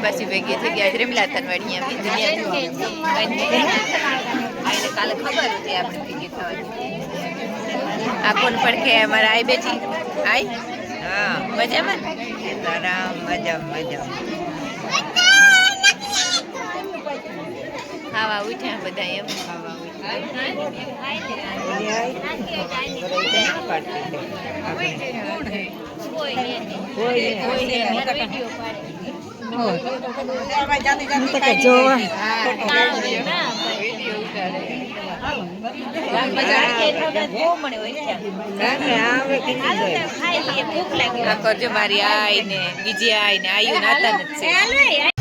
પાછી ભેગી થઈ ગયા રેમલા તનવાડી કાલે ખબર હતી આપણે ભેગી થવાની આ કોણ પડખે અમારા આઈ બેઠી આઈ હા મજામાં તારા મજા મજા ખાવા ઉઠ્યા બધા એમ ખાવા કરજો મારી આઈ ને બીજી આઈ ને આયુ નાતા નથી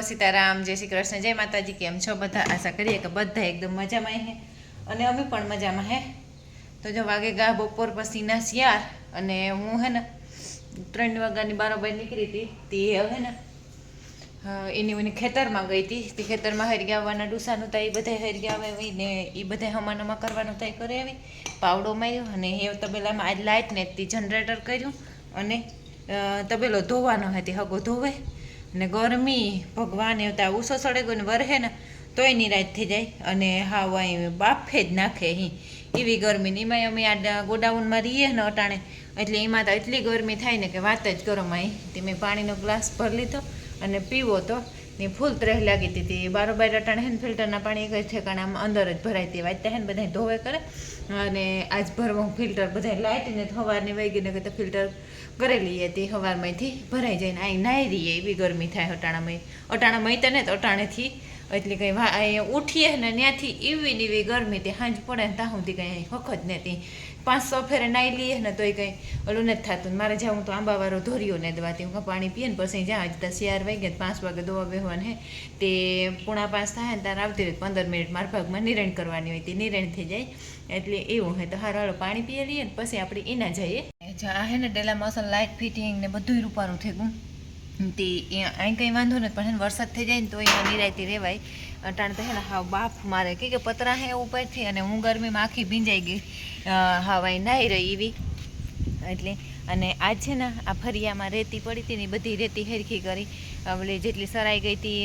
સીતારામ, જય શ્રી કૃષ્ણ, જય માતાજી. કેમ છો બધા? આશા કરીએ કે બધા એકદમ મજામાં હે અને અમે પણ મજામાં હે. તો જો વાગે ગા બપોર પછીના શિયાર અને હું હે ને 3 વાગ્યાની બારોબાર નીકળી હતી. તે હે ને એની ખેતરમાં ગઈ હતી. તે ખેતરમાં હરી આવવાના ડુસાનું થાય, એ બધા હરી આવે ને એ બધા હમાનામાં કરવાનું થાય કરે આવી. પાવડો માર્યો અને એ તબેલામાં આજ લાઇટ ને તે જનરેટર કર્યું અને તબેલો ધોવાનો હતી. હગો ધોવે ને ગરમી ભગવાન એવું ઉસો સડે ગયો ને વરહે ને તોય નિરાશ થઈ જાય અને હાવ અહીં બાફે જ નાખે અહીં એવી ગરમી. એમાં અમે આ ગોડાઉનમાં રહીએ ને અટાણે એટલે એમાં તો એટલી ગરમી થાય ને કે વાત જ કરો. અહીં તે મેં પાણીનો ગ્લાસ ભરી લીધો અને પીવો તો ને ફૂલ ત્રેહ લાગી હતી. બારોબાર અટાણે હે ને ફિલ્ટરના પાણી એક જ ઠેકાણે આમ અંદર જ ભરાય તે વાંચતા હે ને બધા ધોવે કરે અને આજ ભરવું ફિલ્ટર બધા લાઇટને સવારની વહી ને કે ફિલ્ટર કરેલી હતી સવારમાંથી ભરાઈ જાય ને અહીં નાહી રહીએ એવી ગરમી થાય અટાણામાં તો ને તો અટાણેથી એટલે કંઈ ઉઠીએ ને ત્યાંથી એવી ને એવી ગરમી તે સાંજ પડે ને ત્યાં સુધી કંઈ વખત નથી. 500 ફેરે નાહી લઈએ ને તોય કંઈ ઓલું નથી થતું. મારે જાઉં તો આંબાવાળો ધોરીઓ ને દવાતી હું પાણી પીએ ને પછી જ્યાં હજી તો 4 વાગ્યા 5 વાગે દોવા બેહવાનું હે તે 4:45 થાય ને ત્યારે આવતી રહે 15 મિનિટ મારા ભાગમાં નિરણ કરવાની હોય તે નિરણ થઈ જાય એટલે એવું હે. તો હારું પાણી પીએ લઈએ ને પછી આપણે એના જઈએ. આ હે ને ડેલામાં અસલ લાઇટ ફિટિંગ ને બધું રૂપારું થઈ ગયું તે અહીં કંઈ વાંધો નથી પણ વરસાદ થઈ જાય ને તો અહીંયા નિરાયતી રહેવાય. અટાણ તો હે ને હાવ બાફ મારે કે પતરા હે ઉપરથી અને હું ગરમીમાં આખી ભીંજાઈ ગઈ હાવ અહીં નાહી રહી એવી એટલે. અને આજ છે ને આ ફરિયામાં રેતી પડી હતી ને બધી રેતી હેરખી કરી ઓલી જેટલી સરાઈ ગઈ હતી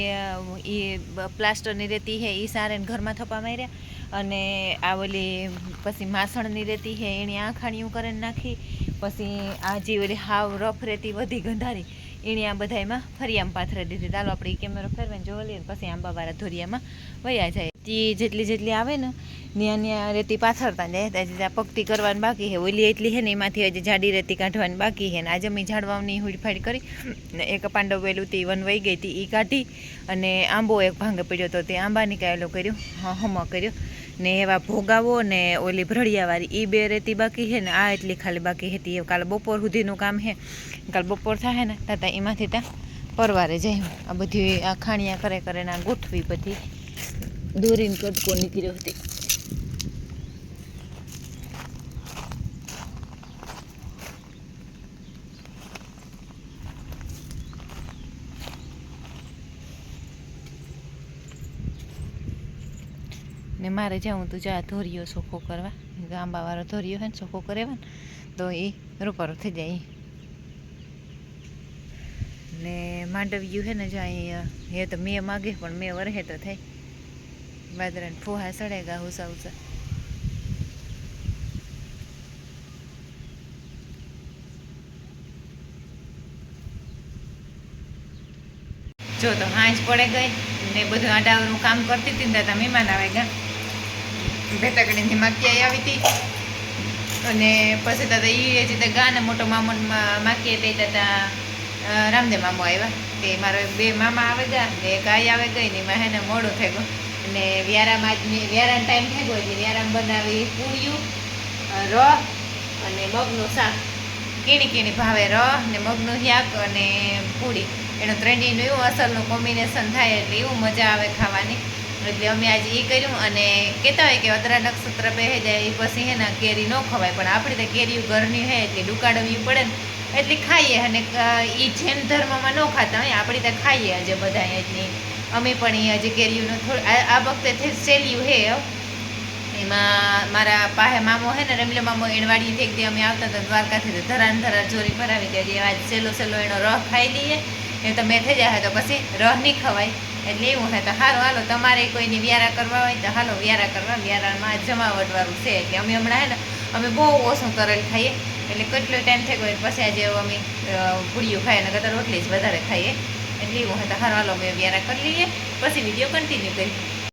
એ પ્લાસ્ટરની રેતી હે એ સારે ઘરમાં થપ્પા માર્યા અને આ ઓલી પછી માસણની રેતી હે એની આખાણીઓ કરીને નાખી. પછી આ જે ઓલી હાવ રફ રેતી બધી ગંધારી એની આ બધામાં ફરિયામાં પાથરી દીધી. ચાલો આપણે કેમેરો ફેરવીને જોવા લઈએ પછી આંબાવાળા ધોરિયામાં વયા જાય. તે જેટલી આવે ને ન્યા રેતી પાથરતા જાય ત્યાં પગતી કરવાની બાકી છે. ઓલી એટલી છે ને એમાંથી હજી જાડી રેતી કાઢવાની બાકી છે. ને આજે મેં ઝાડવાની હુડફાડ કરી ને એક પાંડવ વેલું તે વનવાઈ ગઈ હતી એ કાઢી અને આંબો એક ભાંગે પડ્યો હતો તે આંબાની કાયલો કર્યો હમો કર્યો ને એવા ભોગાવો ને ઓલી ભરડિયાવાળી એ 2 રેતી બાકી છે ને આ એટલી ખાલી બાકી હતી. એ કાલે બપોર સુધીનું કામ છે. કાલે બપોર થાય ને ત્યાં એમાંથી ત્યાં પરવારે જાય. આ બધી આ ખાણિયા કરે કરે ને ગોઠવી બધી દોરીને કટકો નીકળ્યો હતી. ને મારે જાઉં તું જા ધોરીઓ સોખો કરવા, આંબાવાળો ધોરીઓ હોય ને સોખો કરેવા ને તો એ રૂપારો થઈ જાય. ને માંડવ્યું છે ને જ્યાં એ તો મેં માગે પણ મેં વરહે તો થાય બાજરાને ફોહા સડેગા હુસા હુસા. જો તો હાંજ પડે ગઈ ને બધું આડાવરું કામ કરતી હતી ને ત્યાં મહેમાન આવે ગયા. ભેટાકડીથી માખી આવી હતી અને પછી ત્યાં એ રીતે ગા ને મોટો મામો માખીએ તે ત્યાં રામદેવ મામો આવ્યા. તે મારો 2 મામા આવે ગયા ને એક આઈ આવે ગઈ ને એમાં હે ને મોડું થઈ ગયું. અને વ્યારામાં વ્યારાનો ટાઈમ થઈ ગયો એટલે વ્યારામ બનાવી પૂળિયું રહ અને મગનું શાક. કીણી કીણી ભાવે રહ ને મગનું શાક અને પૂળી. એનું ત્રણેયનું એવું અસલનું કોમ્બિનેશન થાય એટલે એવું મજા આવે ખાવાની. એટલે અમે આજે એ કર્યું અને કહેતા હોય કે અદરા નક્ષત્ર બેહી જાય એ પછી હે ને કેરી ન ખવાય પણ આપણે તો કેરીયું ઘરની હે એટલે ડુકાડવી પડે ને એટલે ખાઈએ. અને એ જૈન ધર્મમાં ન ખાતા હોય આપણે તો ખાઈએ આજે બધા એટલી. અમે પણ એ હજી કેરીયુંનું થોડું આ વખતે સેલ્યું હે. એમાં મારા પાસે મામો હે ને રમીલો મામો એણવાડીથી એક દી અમે આવતા હતા દ્વારકાથી તો ધરા ચોરી ભરાવી દે આજ સેલો સેલો એનો રહ ખાઈ લઈએ એ તો મેં થઈ જાય તો પછી રહ નહીં ખવાય. એટલે એવું હે તો સારું હાલો તમારે કોઈની વ્યારા કરવા હોય તો હાલો વ્યારા કરવા. વ્યારામાં જમાવટવાળું છે એટલે અમે હમણાં હે ને અમે બહુ ઓછું તરેલ ખાઈએ એટલે કેટલો ટાઈમ થઈ ગયો પછી આજે અમે પૂળીઓ ખાઈએ ને રોટલી જ વધારે ખાઈએ. એટલે એવું હે તો સારું હાલો અમે વ્યારા કરી લઈએ પછી વિડીયો કન્ટિન્યુ કરીએ.